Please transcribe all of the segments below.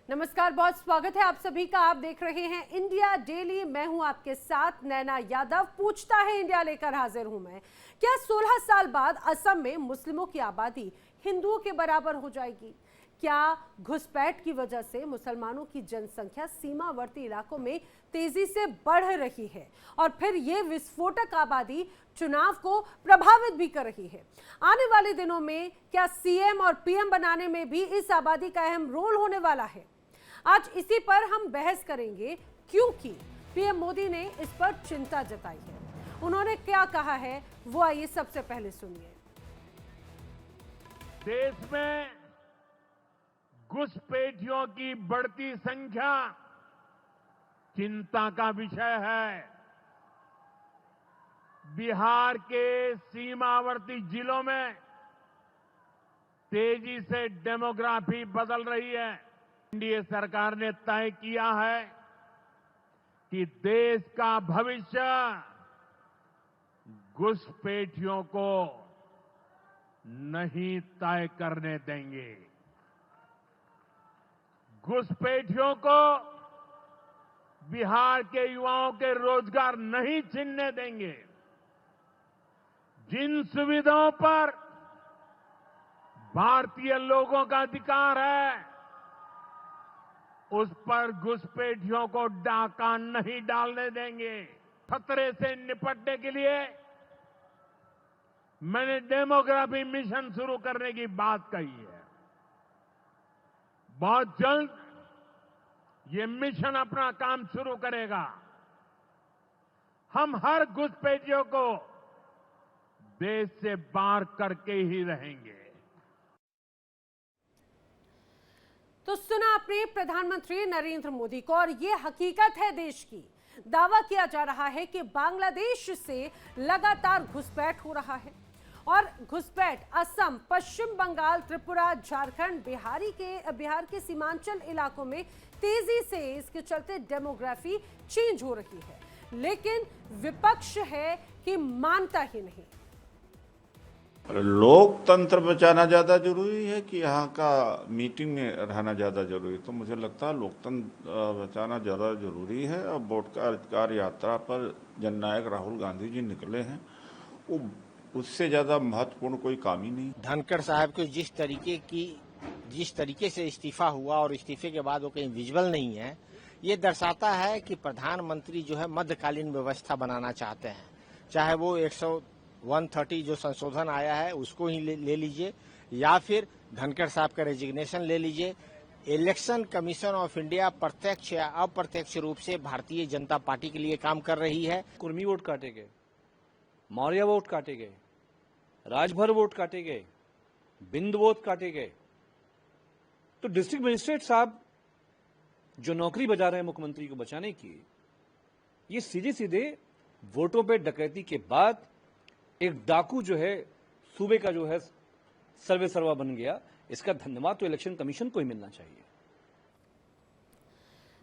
नमस्कार, बहुत स्वागत है आप सभी का। आप देख रहे हैं इंडिया डेली। मैं हूं आपके साथ नैना यादव। पूछता है इंडिया लेकर हाजिर हूं मैं। क्या 16 साल बाद असम में मुस्लिमों की आबादी हिंदुओं के बराबर हो जाएगी? क्या घुसपैठ की वजह से मुसलमानों की जनसंख्या सीमावर्ती इलाकों में तेजी से बढ़ रही है और फिर ये विस्फोटक आबादी चुनाव को प्रभावित भी कर रही है? आने वाले दिनों में क्या सीएम और पीएम बनाने में भी इस आबादी का अहम रोल होने वाला है? आज इसी पर हम बहस करेंगे, क्योंकि पीएम मोदी ने इस पर चिंता जताई है। उन्होंने क्या कहा है वो आइए सबसे पहले सुनिए। देश में घुसपैठियों की बढ़ती संख्या चिंता का विषय है। बिहार के सीमावर्ती जिलों में तेजी से डेमोग्राफी बदल रही है। एनडीए सरकार ने तय किया है कि देश का भविष्य घुसपैठियों को नहीं तय करने देंगे। घुसपैठियों को बिहार के युवाओं के रोजगार नहीं छीनने देंगे। जिन सुविधाओं पर भारतीय लोगों का अधिकार है, उस पर घुसपैठियों को डाका नहीं डालने देंगे। खतरे से निपटने के लिए मैंने डेमोग्राफी मिशन शुरू करने की बात कही है। बहुत जल्द ये मिशन अपना काम शुरू करेगा। हम हर घुसपैठियों को देश से बाहर करके ही रहेंगे। तो सुना आपने प्रधानमंत्री नरेंद्र मोदी को, और ये हकीकत है देश की। दावा किया जा रहा है कि बांग्लादेश से लगातार घुसपैठ हो रहा है और घुसपैठ असम, पश्चिम बंगाल, त्रिपुरा, झारखंड, बिहार के सीमांचल इलाकों में तेजी से इसके चलते डेमोग्राफी चेंज हो रही है। लेकिन विपक्ष है कि मानता ही नहीं। लोकतंत्र बचाना ज्यादा जरूरी है कि यहाँ का मीटिंग में रहना ज्यादा जरूरी है? तो मुझे लगता है लोकतंत्र बचाना ज्यादा जरूरी है। अब वोट का अधिकार यात्रा पर जननायक राहुल गांधी जी निकले हैं, वो उससे ज्यादा महत्वपूर्ण कोई काम ही नहीं। धनखड़ साहब को जिस तरीके से इस्तीफा हुआ और इस्तीफे के बाद वो कहीं विजुअल नहीं है, ये दर्शाता है कि प्रधानमंत्री जो है मध्यकालीन व्यवस्था बनाना चाहते हैं। चाहे वो 130 जो संशोधन आया है उसको ही ले लीजिए, या फिर धनखड़ साहब का रेजिग्नेशन ले लीजिए। इलेक्शन कमीशन ऑफ इंडिया प्रत्यक्ष या अप्रत्यक्ष रूप से भारतीय जनता पार्टी के लिए काम कर रही है। कुर्मी वोट काटे गए, मौर्य वोट काटे गए, राजभर वोट काटे गए, बिंद वोट काटे गए। तो डिस्ट्रिक्ट मजिस्ट्रेट साहब जो नौकरी बजा रहे हैं मुख्यमंत्री को बचाने की, ये सीधे सीधे वोटों पे डकैती के बाद एक डाकू जो है सूबे का जो है सर्वे सर्वा बन गया। इसका धन्यवाद तो इलेक्शन कमीशन को ही मिलना चाहिए।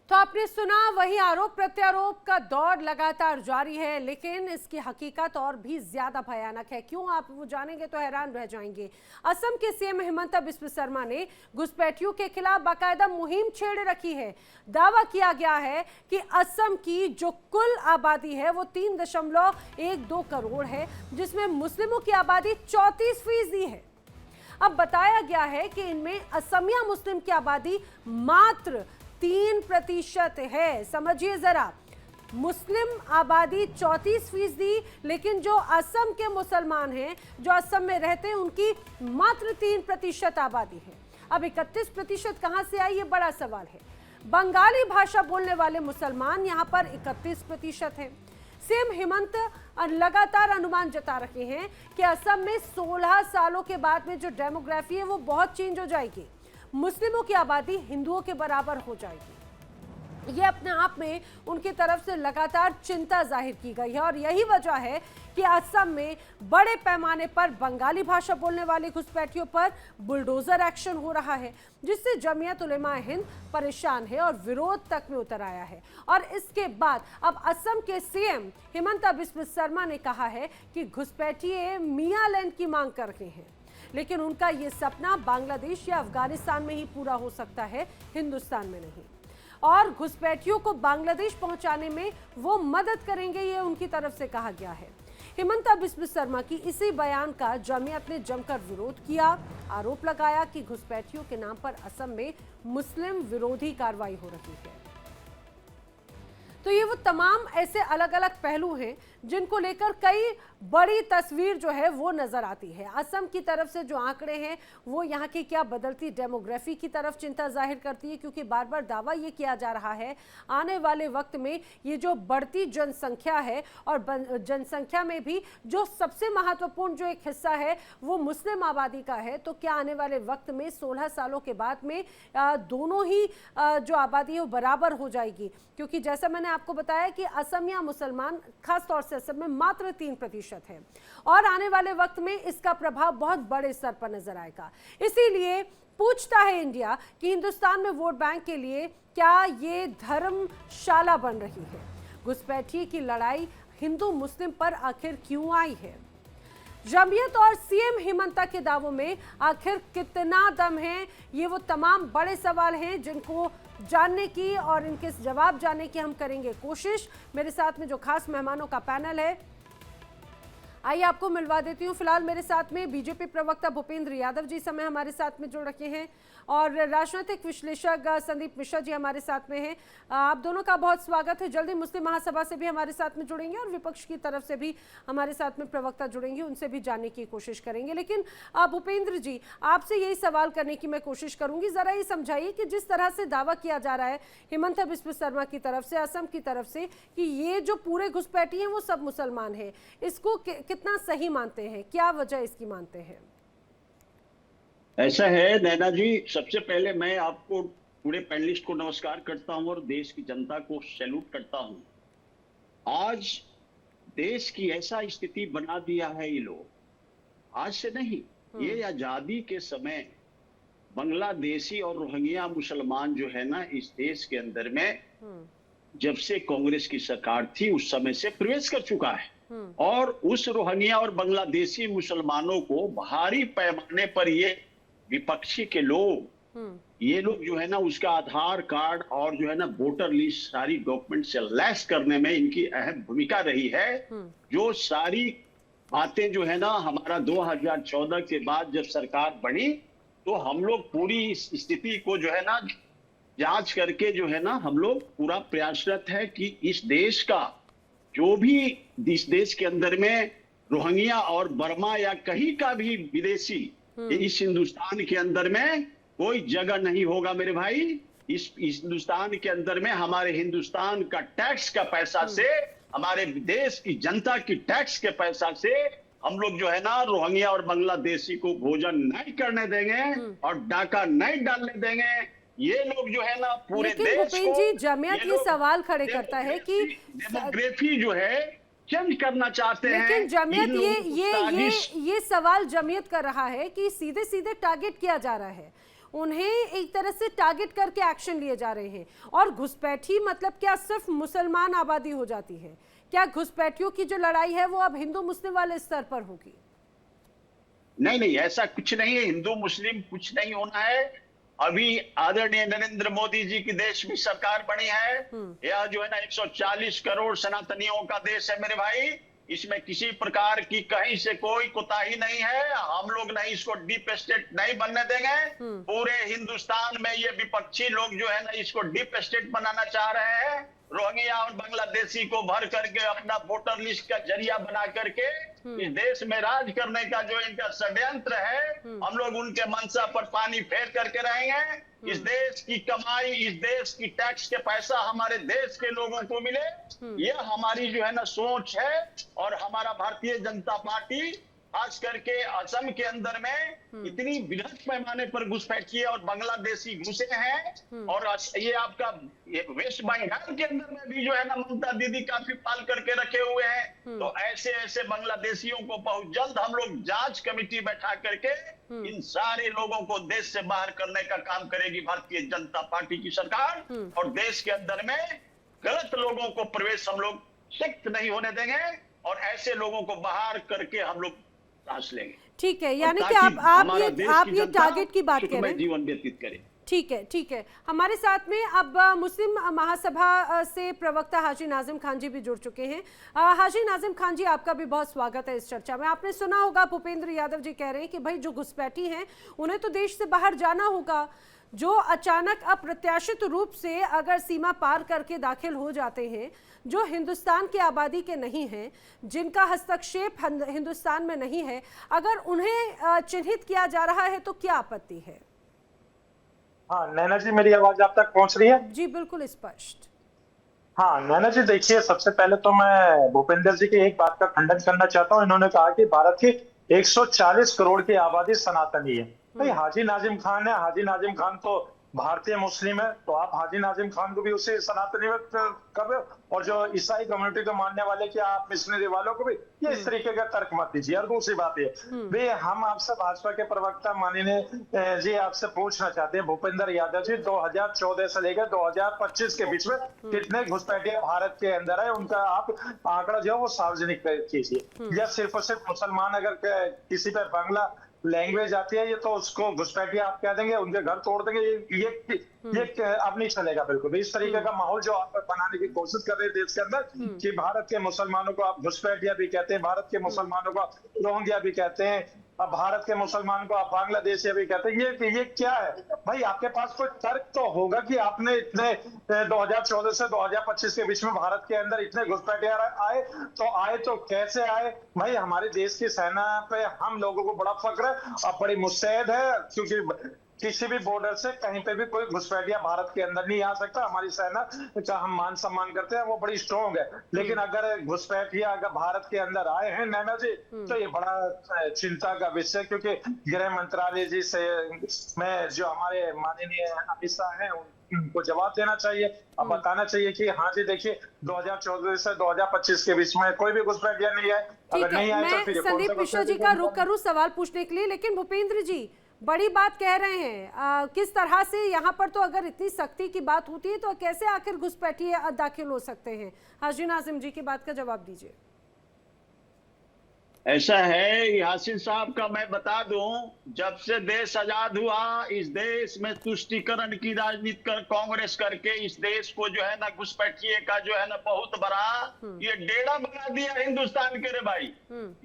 तो आपने सुना, वही आरोप प्रत्यारोप का दौर लगातार जारी है, लेकिन इसकी हकीकत और भी ज्यादा भयानक है। क्यों, आप वो जानेंगे तो हैरान रह जाएंगे। असम के सीएम हिमंता बिस्वा शर्मा ने घुसपैठियों के खिलाफ बाकायदा मुहिम छेड़ रखी है। दावा किया गया है कि असम की जो कुल आबादी है वो 3.12 करोड़ है, जिसमें मुस्लिमों की आबादी 34% है। अब बताया गया है कि इनमें असमिया मुस्लिम की आबादी मात्र 3% है। समझिए जरा, मुस्लिम आबादी 34%, लेकिन जो असम के मुसलमान हैं, जो असम में रहते हैं, उनकी मात्र 3% आबादी है। अब 31% कहां से आई, ये बड़ा सवाल है। बंगाली भाषा बोलने वाले मुसलमान यहां पर 31% हैं। सीएम हिमंत लगातार अनुमान जता रहे हैं कि असम में 16 सालों के बाद में जो डेमोग्राफी है वो बहुत चेंज हो जाएगी। मुस्लिमों की आबादी हिंदुओं के बराबर हो जाएगी। ये अपने आप में उनकी तरफ से लगातार चिंता जाहिर की गई है, और यही वजह है कि असम में बड़े पैमाने पर बंगाली भाषा बोलने वाले घुसपैठियों पर बुलडोजर एक्शन हो रहा है, जिससे जमीयत उलेमा हिंद परेशान है और विरोध तक में उतर आया है। और इसके बाद अब असम के सीएम हिमंता बिस्वा शर्मा ने कहा है कि घुसपैठिए मियां लैंड की मांग कर रहे हैं। लेकिन उनका ये सपना बांग्लादेश या अफगानिस्तान में ही पूरा हो सकता है, हिंदुस्तान में नहीं। और घुसपैठियों को बांग्लादेश पहुंचाने में वो मदद करेंगे, ये उनकी तरफ से कहा गया है। हिमंता बिस्वा शर्मा की इसी बयान का जमीयत ने जमकर विरोध किया। आरोप लगाया कि घुसपैठियों के नाम पर असम में मुस्लिम विरोधी कार्रवाई हो रही है। तो ये वो तमाम ऐसे अलग अलग पहलू हैं जिनको लेकर कई बड़ी तस्वीर जो है वो नजर आती है। असम की तरफ से जो आंकड़े हैं वो यहाँ की क्या बदलती डेमोग्राफी की तरफ चिंता जाहिर करती है, क्योंकि बार बार दावा ये किया जा रहा है आने वाले वक्त में ये जो बढ़ती जनसंख्या है और जनसंख्या में भी जो सबसे महत्वपूर्ण जो एक हिस्सा है वो मुस्लिम आबादी का है। तो क्या आने वाले वक्त में 16 सालों के बाद में दोनों ही जो आबादी है वो बराबर हो जाएगी, क्योंकि जैसा मैंने आपको बताया कि असमिया मुसलमान खास तौर से असम में मात्र 3% है और आने वाले वक्त में इसका प्रभाव बहुत बड़े स्तर पर नजर आएगा। इसीलिए पूछता है इंडिया कि हिंदुस्तान में वोट बैंक के लिए क्या ये धर्मशाला बन रही है? घुसपैठी की लड़ाई हिंदू मुस्लिम पर आखिर क्यों आई है? जमीयत और सीएम हिमंता के दावों में आखिर कितना दम है? ये वो तमाम बड़े सवाल हैं जिनको जानने की और इनके जवाब जानने की हम करेंगे कोशिश। मेरे साथ में जो खास मेहमानों का पैनल है, आइए आपको मिलवा देती हूँ। फिलहाल मेरे साथ में बीजेपी प्रवक्ता भूपेंद्र यादव जी समय हमारे साथ में जुड़ रखे हैं और राजनीतिक विश्लेषक संदीप मिश्रा जी हमारे साथ में हैं। आप दोनों का बहुत स्वागत है। जल्दी मुस्लिम महासभा से भी हमारे साथ में जुड़ेंगे और विपक्ष की तरफ से भी हमारे साथ में प्रवक्ता जुड़ेंगे, उनसे भी जानने की कोशिश करेंगे। लेकिन भूपेंद्र जी, आपसे यही सवाल करने की मैं कोशिश करूंगी, जरा ये समझाइए कि जिस तरह से दावा किया जा रहा है हिमंता बिस्वा शर्मा की तरफ से, असम की तरफ से, कि ये जो पूरे घुसपैठी हैं वो सब मुसलमान हैं, इसको कितना सही मानते हैं? क्या वजह इसकी मानते हैं? ऐसा है नैना जी, सबसे पहले मैं आपको पूरे पैनलिस्ट को नमस्कार करता हूं और देश की जनता को सैल्यूट करता हूं। आज देश की ऐसा स्थिति बना दिया है ये लोग, आज से नहीं, ये आजादी के समय बांग्लादेशी और रोहिंग्या मुसलमान जो है ना इस देश के अंदर में जब से कांग्रेस की सरकार थी उस समय से प्रवेश कर चुका है और उस रोहिंग्या और बांग्लादेशी मुसलमानों को भारी पैमाने पर ये विपक्षी के लोग ये लोग जो है ना उसका आधार कार्ड और जो है ना वोटर लिस्ट सारी डॉक्यूमेंट से लैस करने में इनकी अहम भूमिका रही है। जो सारी बातें जो है ना हमारा 2014 के बाद जब सरकार बनी तो हम लोग पूरी इस स्थिति को जो है ना जांच करके जो है ना हम लोग पूरा प्रयासरत है कि इस देश का जो भी इस देश के अंदर में रोहिंग्या और बर्मा या कहीं का भी विदेशी इस हिंदुस्तान के अंदर में कोई जगह नहीं होगा मेरे भाई। इस हिंदुस्तान के अंदर में हमारे हिंदुस्तान का टैक्स का पैसा से, हमारे देश की जनता की टैक्स के पैसा से हम लोग जो है ना रोहिंग्या और बांग्लादेशी को भोजन नहीं करने देंगे और डाका नहीं डालने देंगे। ये लोग जो है ना पूरे देश को, जी जमीयत ये सवाल खड़े करता है कि डेमोग्राफी जो है चेंज करना चाहते हैं। लेकिन जमीयत ये सवाल जमीयत कर रहा है कि सीधे सीधे टारगेट किया जा रहा है, उन्हें एक तरह से टारगेट करके एक्शन लिए जा रहे हैं। और घुसपैठी मतलब क्या सिर्फ मुसलमान आबादी हो जाती है? क्या घुसपैठियों की जो लड़ाई है वो अब हिंदू मुस्लिम वाले स्तर पर होगी? नहीं नहीं, ऐसा कुछ नहीं है, हिंदू मुस्लिम कुछ नहीं होना है। अभी आदरणीय नरेंद्र मोदी जी की देश में सरकार बनी है, यह जो है ना 140 करोड़ सनातनियों का देश है मेरे भाई। इसमें किसी प्रकार की कहीं से कोई कोताही नहीं है। हम लोग नहीं इसको डीप स्टेट नहीं बनने देंगे। पूरे हिंदुस्तान में ये विपक्षी लोग जो है ना इसको डीप स्टेट बनाना चाह रहे हैं, रोहिंग्या और बांग्लादेशी को भर करके अपना वोटर लिस्ट का जरिया बना करके इस देश में राज करने का जो इनका षड्यंत्र है, हम लोग उनके मंशा पर पानी फेर करके रहेंगे। इस देश की कमाई, इस देश की टैक्स के पैसा हमारे देश के लोगों को मिले, यह हमारी जो है ना सोच है। और हमारा भारतीय जनता पार्टी खास करके असम के अंदर में इतनी बृहद पैमाने पर घुसपैठी और बांग्लादेशी घुसे हैं और ये आपका वेस्ट बंगाल के अंदर में भी जो है ना ममता दीदी काफी पाल करके रखे हुए हैं। तो ऐसे ऐसे बांग्लादेशियों को बहुत जल्द हम लोग जांच कमेटी बैठा करके इन सारे लोगों को देश से बाहर करने का काम करेगी भारतीय जनता पार्टी की सरकार। और देश के अंदर में गलत लोगों को प्रवेश हम लोग सख्त नहीं होने देंगे और ऐसे लोगों को बाहर करके हम लोग सांस लेंगे। ठीक है, यानी कि ताकि आप हमारा देश की ये जनता टारगेट की बात कह रहे सुखमय हैं। जीवन व्यतीत करे। ठीक है, ठीक है। हमारे साथ में अब मुस्लिम महासभा से प्रवक्ता हाजी नाजिम खान जी भी जुड़ चुके हैं। हाजी नाजिम खान जी, आपका भी बहुत स्वागत है इस चर्चा में। आपने सुना होगा भूपेंद्र यादव जी कह रहे हैं कि भाई जो घुसपैठी हैं उन्हें तो देश से बाहर जाना होगा, जो अचानक अप्रत्याशित रूप से अगर सीमा पार करके दाखिल हो जाते हैं, जो हिंदुस्तान की आबादी के नहीं हैं, जिनका हस्तक्षेप हिंदुस्तान में नहीं है, अगर उन्हें चिन्हित किया जा रहा है तो क्या आपत्ति है? हाँ नैना जी, मेरी आवाज आप तक पहुंच रही है? जी बिल्कुल स्पष्ट। हाँ नैना जी, देखिए सबसे पहले तो मैं भूपेंद्र जी की एक बात का खंडन करना चाहता हूँ। इन्होंने कहा कि भारत की 140 करोड़ की आबादी सनातनी है। भाई हाजी नाजिम खान है, हाजी नाजिम खान तो भारतीय मुस्लिम है, तो आप हाजी नाजिम खान को भी उसे सनातनी में कब, और जो ईसाई कम्युनिटी को मानने वाले कि आप मिशनरी वालों को भी ये इस तरीके का तर्क मत दीजिए। और दूसरी बात ये भी, हम आपसे भाजपा के प्रवक्ता माननीय जी आपसे पूछना चाहते हैं, भूपेंद्र यादव जी 2014 से लेकर 2025 के बीच में कितने घुसपैठिए भारत के अंदर है, उनका आप आंकड़ा जो है वो सार्वजनिक कीजिए। या सिर्फ और सिर्फ मुसलमान अगर किसी पे बांग्ला लैंग्वेज आती है ये तो उसको घुसपैठिया आप कह देंगे, उनके घर तोड़ देंगे, ये अब नहीं चलेगा बिल्कुल भी। इस तरीके का माहौल जो आप बनाने की कोशिश कर रहे हैं देश के अंदर कि भारत के मुसलमानों को आप घुसपैठिया भी कहते हैं, भारत के मुसलमानों को आप रोहिंग्या भी कहते हैं, अब भारत के मुसलमान को आप बांग्लादेशी भी कहते हैं, ये क्या है भाई? आपके पास कोई तर्क तो होगा कि आपने इतने 2014 से 2025 के बीच में भारत के अंदर इतने घुसपैठिया आए तो कैसे आए? भाई हमारे देश की सेना पे हम लोगों को बड़ा फक्र है और बड़ी मुस्तैद है, क्योंकि किसी भी बॉर्डर से कहीं पे भी कोई घुसपैठिया भारत के अंदर नहीं आ सकता। हमारी सेना का हम मान सम्मान करते हैं, वो बड़ी स्ट्रॉन्ग है। लेकिन अगर घुसपैठिया अगर भारत के अंदर आए हैं नैना जी, तो ये बड़ा चिंता का विषय, क्योंकि गृह मंत्रालय जी से मैं जो हमारे माननीय अमित शाह हैं उनको जवाब देना चाहिए, अब बताना चाहिए कि हाँ जी देखिए 2014 से 2025 के बीच में कोई भी घुसपैठिया नहीं है। अगर नहीं आए तो फिर संदीप मिश्रा जी का रुख करूं सवाल पूछने के लिए, लेकिन भूपेंद्र जी बड़ी बात कह रहे हैं, किस तरह से यहाँ पर तो अगर इतनी सख्ती की बात होती है तो कैसे आखिर घुसपैठिए दाखिल हो सकते हैं? हाजी नाजिम जी की बात का जवाब दीजिए। ऐसा है यासीन साहब का मैं बता दूं, जब से देश आजाद हुआ इस देश में तुष्टीकरण की राजनीति कर कांग्रेस करके इस देश को जो है ना घुसपैठिए का जो है ना बहुत बड़ा ये डेरा बना दिया हिंदुस्तान के। रे भाई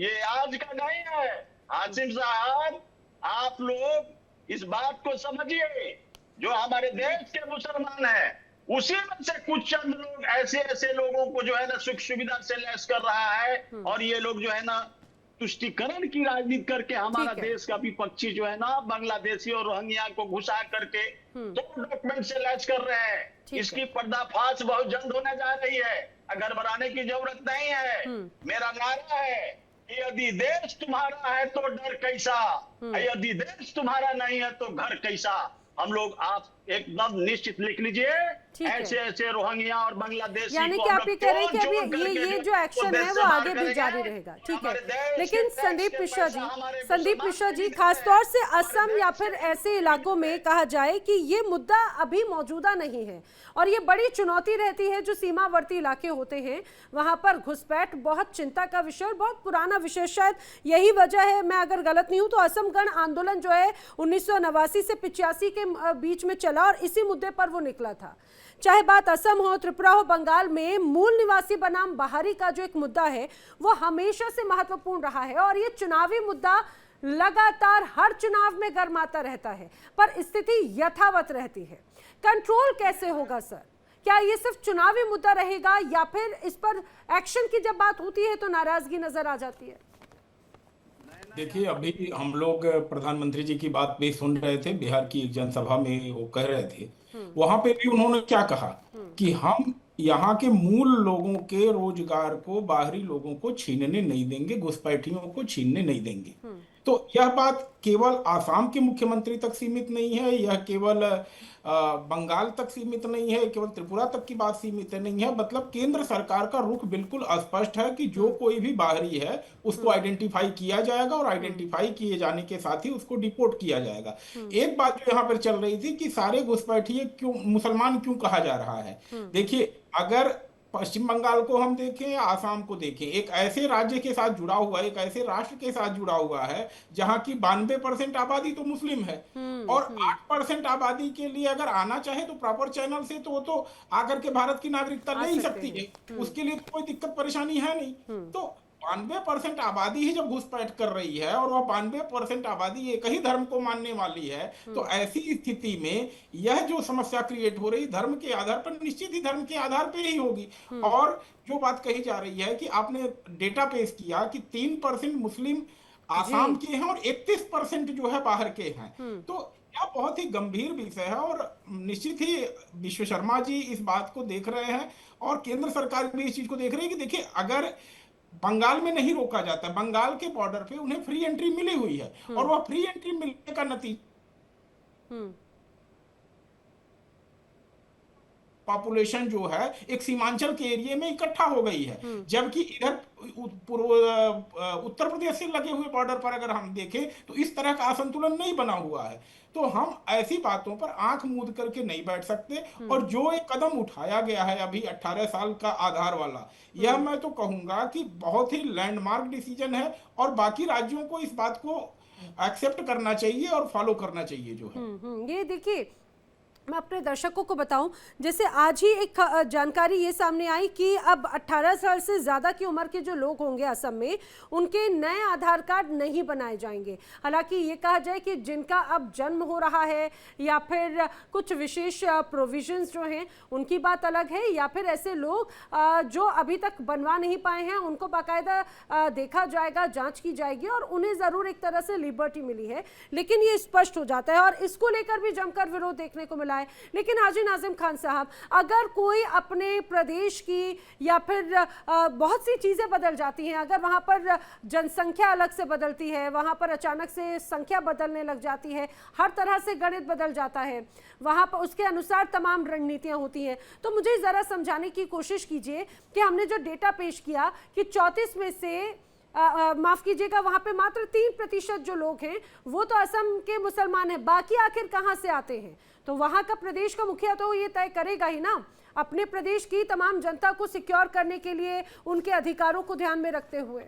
ये आज का नहीं है हासिम साहब, आप लोग इस बात को समझिए, जो हमारे देश के मुसलमान हैं उसी में से कुछ चंद लोग ऐसे लोगों को जो है ना सुख सुविधा से लैस कर रहा है, और ये लोग जो है ना तुष्टीकरण की राजनीति करके हमारा देश का विपक्षी जो है ना बांग्लादेशी और रोहिंग्या को घुसा करके दो डॉक्यूमेंट से लैस कर रहे हैं। इसकी पर्दाफाश बहुत जल्द होने जा रही है, अगर घबराने की जरूरत नहीं है। मेरा नारा है कि यदि देश तुम्हारा है तो डर कैसा, यदि देश तुम्हारा नहीं है तो घर कैसा। हम लोग आप एकदम निश्चित लिख लीजिए, ऐसे रोहिंग्या और बांग्लादेशी, यानी कि आप ये कह रहे हैं कि अभी ये जो एक्शन है वो आगे भी जारी रहेगा। ठीक है, लेकिन संदीप मिश्रा जी खासतौर से असम या फिर ऐसे इलाकों में कहा जाए कि ये मुद्दा अभी मौजूदा नहीं है और ये बड़ी चुनौती रहती है, जो सीमावर्ती इलाके होते हैं वहां पर घुसपैठ बहुत चिंता का विषय और बहुत पुराना विषय। शायद यही वजह है, मैं अगर गलत नहीं हूं तो असम गण आंदोलन जो है 1989 से 85 के बीच में चला और इसी मुद्दे पर वो निकला था। चाहे बात असम हो, त्रिपुरा हो, बंगाल में मूल निवासी बनाम बाहरी का जो एक मुद्दा है वो हमेशा से महत्वपूर्ण रहा है और ये चुनावी मुद्दा लगातार हर चुनाव में गर्माता रहता है, पर स्थिति यथावत रहती है। कंट्रोल कैसे होगा सर? क्या ये सिर्फ चुनावी मुद्दा रहेगा या फिर इस पर एक्शन की जब बात होती है तो नाराजगी नजर आ जाती है? देखिए, अभी हम लोग प्रधानमंत्री जी की बात भी सुन रहे थे, बिहार की एक जनसभा में वो कह रहे थे, वहां पे भी उन्होंने क्या कहा कि हम यहाँ के मूल लोगों के रोजगार को बाहरी लोगों को छीनने नहीं देंगे, घुसपैठियों को छीनने नहीं देंगे। तो यह बात केवल आसाम के मुख्यमंत्री तक सीमित नहीं है, यह केवल बंगाल तक सीमित नहीं है, केवल त्रिपुरा तक की बात सीमित नहीं है। मतलब केंद्र सरकार का रुख बिल्कुल स्पष्ट है कि जो कोई भी बाहरी है उसको आइडेंटिफाई किया जाएगा और आइडेंटिफाई किए जाने के साथ ही उसको डिपोर्ट किया जाएगा। एक बात जो यहाँ पर चल रही थी कि सारे घुसपैठिए क्यों मुसलमान क्यों कहा जा रहा है, देखिए अगर पश्चिम बंगाल को हम देखें, आसाम को देखें, एक ऐसे राज्य के साथ जुड़ा हुआ, एक ऐसे राष्ट्र के साथ जुड़ा हुआ है जहां की 92% आबादी तो मुस्लिम है और 8% आबादी के लिए अगर आना चाहे तो प्रॉपर चैनल से तो वो तो आकर के भारत की नागरिकता ले ही सकती है, उसके लिए तो कोई दिक्कत परेशानी है नहीं। तो 92% आबादी ही जब घुसपैठ कर रही है और वह 92% आबादी एक ही धर्म को मानने वाली है, तो ऐसी स्थिति में यह जो समस्या क्रिएट हो रही धर्म के आधार पर, निश्चित ही धर्म के आधार पर ही होगी। और जो बात कही जा रही है कि आपने डेटा पेश किया कि 3% मुस्लिम आसाम के हैं और 31% जो है बाहर के हैं, तो यह बहुत ही गंभीर विषय है और निश्चित ही विश्व शर्मा जी इस बात को देख रहे हैं और केंद्र सरकार भी इस चीज को देख रही है कि देखिए अगर बंगाल में नहीं रोका जाता, बंगाल के बॉर्डर पे उन्हें फ्री एंट्री मिली हुई है और वह फ्री एंट्री मिलने का नतीजा पॉपुलेशन जो है एक सीमांचल के एरिया में इकट्ठा हो गई है, जबकि इधर उत्तर प्रदेश से लगे हुए बॉर्डर पर अगर हम देखें तो इस तरह का असंतुलन नहीं बना हुआ है। तो हम ऐसी बातों पर आंख मूंद करके नहीं बैठ सकते और जो एक कदम उठाया गया है अभी 18 साल का आधार वाला, यह मैं तो कहूंगा कि बहुत ही लैंडमार्क डिसीजन है और बाकी राज्यों को इस बात को एक्सेप्ट करना चाहिए और फॉलो करना चाहिए जो है। ये देखिए मैं अपने दर्शकों को बताऊं, जैसे आज ही एक जानकारी ये सामने आई कि अब 18 साल से ज़्यादा की उम्र के जो लोग होंगे असम में, उनके नए आधार कार्ड नहीं बनाए जाएंगे। हालांकि ये कहा जाए कि जिनका अब जन्म हो रहा है या फिर कुछ विशेष प्रोविजंस जो हैं उनकी बात अलग है, या फिर ऐसे लोग जो अभी तक बनवा नहीं पाए हैं उनको बाकायदा देखा जाएगा, जाँच की जाएगी और उन्हें ज़रूर एक तरह से लिबर्टी मिली है। लेकिन ये स्पष्ट हो जाता है और इसको लेकर भी जमकर विरोध देखने को मिला है। लेकिन हाजी नाजिम खान साहब, अगर कोई अपने प्रदेश की या फिर बहुत सी चीजें बदल जाती हैं, अगर वहां पर जनसंख्या अलग से बदलती है, वहां पर अचानक से संख्या बदलने लग जाती है, हर तरह से गणित बदल जाता है, वहां पर उसके अनुसार तमाम रणनीतियां होती हैं, तो मुझे जरा समझाने की कोशिश कीजिए कि हमने जो डेटा पेश किया कि 34 में से माफ कीजिएगा वहां पे मात्र 3% जो लोग हैं वो तो असम के मुसलमान हैं, बाकी आखिर कहां से आते हैं? तो वहां का प्रदेश का मुखिया तो ये तय करेगा ही ना, अपने प्रदेश की तमाम जनता को सिक्योर करने के लिए, उनके अधिकारों को ध्यान में रखते हुए।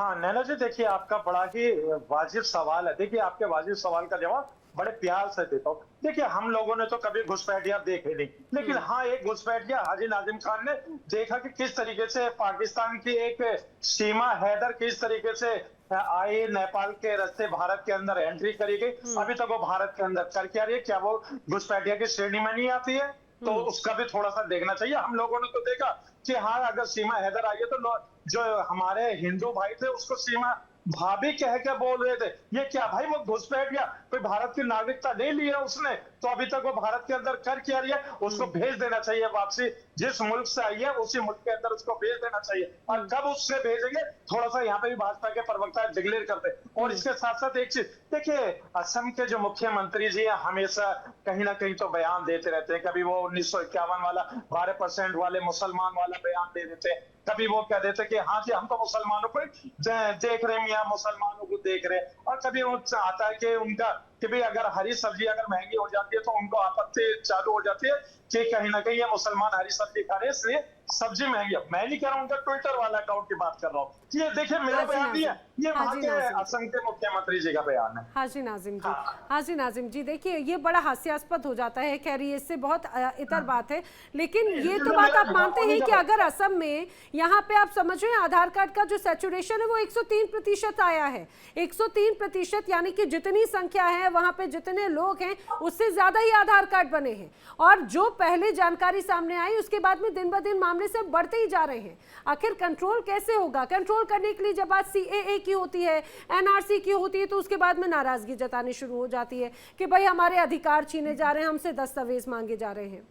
हाँ नैना जी, देखिए आपका बड़ा ही वाजिब सवाल है। देखिए आपके वाजिब सवाल का जवाब बड़े प्यार से देता हूँ। देखिए हम लोगों ने तो कभी घुसपैठिया देखे नहीं, लेकिन हाँ एक घुसपैठिया हाजी नाजिम खान ने देखा कि किस तरीके से पाकिस्तान की एक सीमा हैदर किस तरीके से आई, नेपाल के रास्ते भारत के अंदर एंट्री करी गई, अभी तक वो भारत के अंदर कर क्या रही है, क्या वो घुसपैठिया की श्रेणी में नहीं आती है? तो उसका भी थोड़ा सा देखना चाहिए। हम लोगों ने तो देखा कि हाँ अगर सीमा हैदर आई है तो जो हमारे हिंदू भाई थे उसको सीमा भाभी कह के बोल रहे थे, ये क्या भाई वो घुसपैठिया, कोई भारत की नागरिकता नहीं ली है उसने, तो अभी तक वो भारत के अंदर कर क्या रही है? उसको भेज देना चाहिए वापसी, जिस मुल्क से आई है उसी मुल्क के अंदर उसको भेज देना चाहिए। और कब उससे भेजेंगे, थोड़ा सा यहाँ पे भी भाजपा के प्रवक्ता डिक्लेयर करते। और इसके साथ साथ एक चीज देखिए, असम के जो मुख्यमंत्री जी है हमेशा कहीं ना कहीं तो बयान देते रहते हैं, कभी वो 1951 वाला 12% वाले मुसलमान वाला बयान दे देते हैं, कभी वो कह देते कि हाँ जी हम तो मुसलमानों को देख रहे हैं, मियां मुसलमानों को देख रहे हैं, और कभी वो आता है कि उनका कि भाई अगर हरी सब्जी अगर महंगी हो जाती है तो उनको आपत्ति चालू हो जाती है कि कहीं ना कहीं ये मुसलमान हरी सब्जी खा रहे हैं इसलिए सब्जी महंगी है। मैं नहीं कह रहा हूँ, उनका ट्विटर वाला अकाउंट की बात कर रहा हूँ। ये देखिए मेरा बयान नहीं है, ये वहाँ के असम के मुख्यमंत्री जी का बयान है। हाजी नाजिम जी, हाजी नाजिम जी देखिए ये बड़ा हास्यास्पद हो जाता है, खैर ये इससे बहुत इतर बात है, लेकिन ये तो बात आप मानते हैं कि अगर असम में यहाँ पे आप समझ रहे हैं आधार कार्ड का जो सैचुरेशन है वो 103% आया है, 103%, यानी कि जितनी संख्या है वहां पे जितने लोग हैं उससे ज्यादा ही आधार कार्ड बने हैं। और जो पहले जानकारी सामने आई उसके बाद में दिन ब दिन मामले से बढ़ते ही जा रहे हैं। आखिर कंट्रोल कैसे होगा? कंट्रोल करने के लिए जब बात CAA की होती है, NRC की होती है, तो उसके बाद में नाराजगी जतानी शुरू हो जाती है कि भाई हमारे अधिकार छीने जा रहे हैं, हमसे दस्तावेज मांगे जा रहे हैं।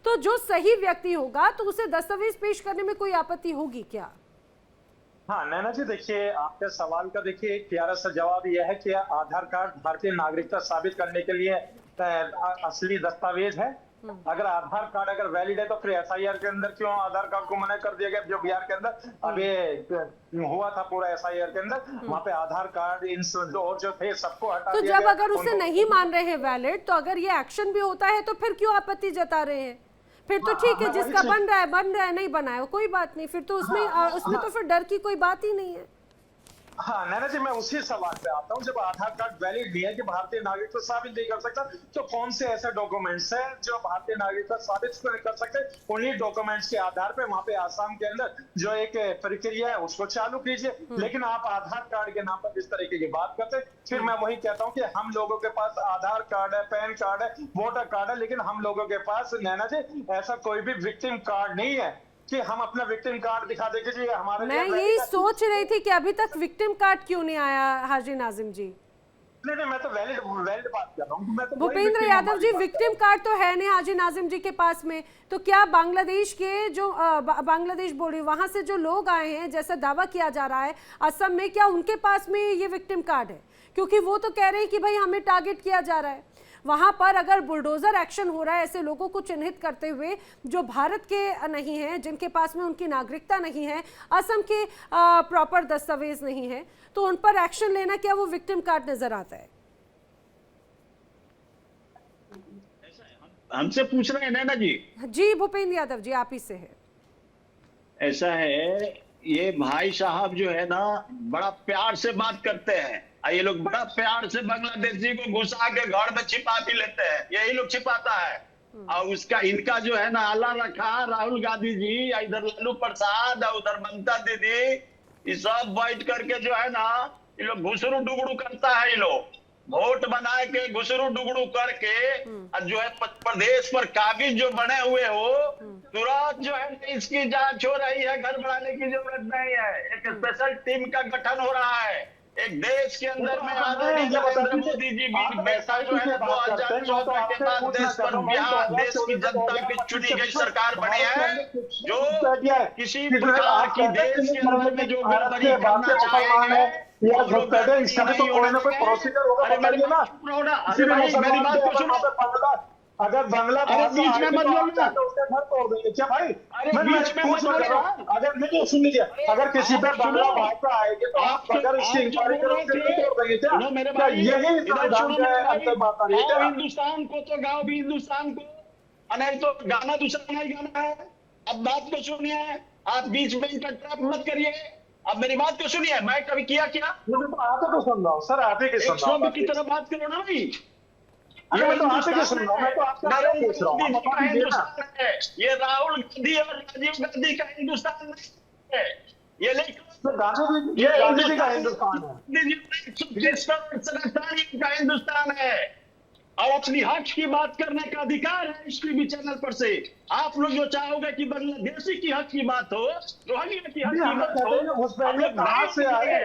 तो जो सही व्यक्ति होगा तो उसे दस्तावेज पेश करने में कोई आपत्ति होगी क्या? हाँ नैना जी, देखिए आपके सवाल का देखिए एक प्यारा सा जवाब यह है कि आधार कार्ड भारतीय नागरिकता साबित करने के लिए असली दस्तावेज है। अगर आधार कार्ड अगर वैलिड है तो फिर SIR के अंदर क्यों आधार कार्ड को मना कर दिया गया? जो बिहार के अंदर अभी हुआ था पूरा SIR के अंदर, वहाँ पे आधार कार्ड इन जो थे सबको हटा तो दिया जब गया। अगर उसे नहीं मान रहे हैं वैलिड, तो अगर ये एक्शन भी होता है तो फिर क्यों आपत्ति जता रहे हैं? फिर तो ठीक है, हाँ, जिसका वही बन रहा है नहीं बनाया कोई बात नहीं, फिर तो उसमें तो फिर डर की कोई बात ही नहीं है। हाँ नैना जी, मैं उसी सवाल पे आता हूँ। जब आधार कार्ड वैलिड नहीं है कि भारतीय नागरिकता साबित नहीं कर सकता, तो कौन से ऐसे डॉक्यूमेंट्स हैं जो भारतीय नागरिकता साबित कर सकते हैं? उन्हीं डॉक्यूमेंट्स के आधार पे वहां पे आसाम के अंदर जो एक प्रक्रिया है उसको चालू कीजिए। लेकिन आप आधार कार्ड के नाम पर इस तरीके की बात करते हैं। फिर मैं वही कहता हूँ कि हम लोगों के पास आधार कार्ड है, पैन कार्ड है, वोटर कार्ड है, लेकिन हम लोगों के पास नैना जी ऐसा कोई भी विक्टिम कार्ड नहीं है कि हम अपना विक्टिम कार्ड दिखा दे कि जी हमारे। मैं यही सोच रही थी कि अभी तक विक्टिम कार्ड क्यों नहीं आया हाजी नाजिम जी। नहीं, मैं तो वैलिड बात कर रहा हूँ। मैं तो भूपेंद्र यादव जी, विक्टिम कार्ड तो है नहीं हाजी नाजिम जी के पास में, तो क्या बांग्लादेश के जो बांग्लादेश बोल रही वहां से जो लोग आए हैं, जैसा दावा किया जा रहा है असम में, क्या उनके पास में ये विक्टिम कार्ड है? क्योंकि वो तो कह रहे हैं कि भाई हमें टारगेट किया जा रहा है। वहां पर अगर बुलडोजर एक्शन हो रहा है ऐसे लोगों को चिन्हित करते हुए जो भारत के नहीं हैं, जिनके पास में उनकी नागरिकता नहीं है, असम के प्रॉपर दस्तावेज नहीं है, तो उन पर एक्शन लेना, क्या वो विक्टिम कार्ड नजर आता है? हमसे पूछ रहे हैं नैना जी? जी भूपेंद्र यादव जी, आप ही से है। ऐसा है, ये भाई साहब जो है ना बड़ा प्यार से बात करते हैं, ये लोग बड़ा प्यार से बांग्लादेशी को घुसा के घर में छिपा भी लेते हैं, यही लोग छिपाता है। और उसका इनका जो है ना आला रखा राहुल गांधी जी, इधर लालू प्रसाद और उधर ममता दीदी, ये सब बैठ करके जो है ना ये लोग घुसरू डुगड़ू करता है। ये लोग वोट बना के घुसरू डुगड़ू करके और जो है प्रदेश पर काबिज जो बने हुए हो, तुरंत जो है इसकी जांच हो रही है, घर बढ़ाने की जरूरत नहीं है। एक स्पेशल टीम का गठन हो रहा है। एक देश के अंदर में आदरणीय नरेंद्र मोदी जी भी वैसा जो है 2014 के बाद देश पर बिहार देश की जनता की चुनी गई सरकार बनी है, जो किसी प्रकार की देश के अंदर में जो गड़बड़ी करना चाहेंगे इसका भी तो कोई ना कोई प्रोसीजर होगा, बताइए ना। मेरी बात को सुनो। अगर बांग्ला बीच में मत बोलना, घर तोड़ देंगे क्या भाई? बीच में मत बोलना। अगर नहीं सुन लीजिए, अगर किसी पर बांग्ला भाषा आएगी तो आप अगर इसकी इंक्वायरी करोगे तोड़ देंगे क्या? यही हिंदुस्तान को तो गाओ भी हिंदुस्तान को, नहीं तो गाना दूसरा नहीं गाना है। अब बात को सुनिए, आप बीच में इंटरप्ट मत करिए। अब मेरी बात को सुनिए, मैं कभी किया क्या? आप तो सुन रहा हूँ सर, आप ही की सुन रहा हूँ की तरह बात करो ना भाई। मैं तो आप ही की सुन रहा हूँ, मैं तो आपका पूछ रहा हूँ। ये राहुल गांधी और राजीव गांधी का हिंदुस्तान है, ये गांधी जी का हिंदुस्तान का हिंदुस्तान है। और अपनी हक की बात करने का अधिकार है इस टीवी चैनल पर से। आप लोग जो चाहोगे कि बांग्लादेशी की हक की बात हो, रोहिंग्या की हक की बात हो, उस पहले कहां से आए?